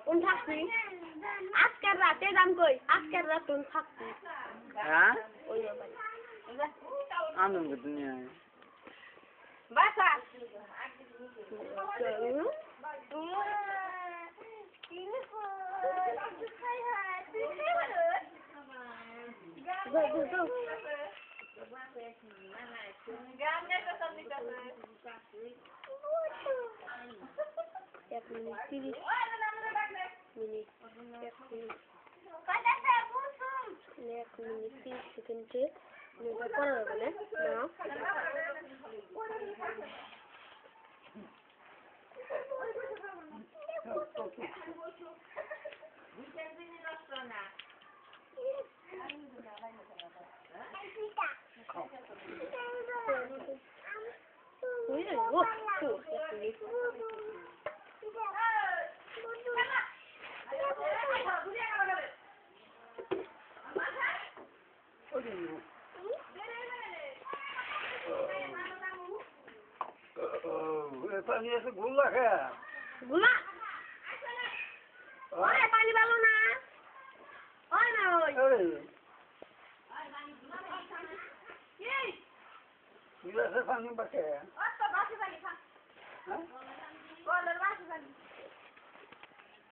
কোন থাকবি আজকের রাতে দাম কই আজকের রাত কোন থাকবি হ্যাঁ ওই আনন্দ দুনিয়া বাসা এক মিনিট 30 মিনিট 30 সেকেন্ডে করা যাবে না পানি আছে গুলা খা গুলা ওরে পানি ভালো না ওই না ওই গিলাসে পানি বাকে ও তো বাসি পানি খা হ্যাঁ বল বাসি পানি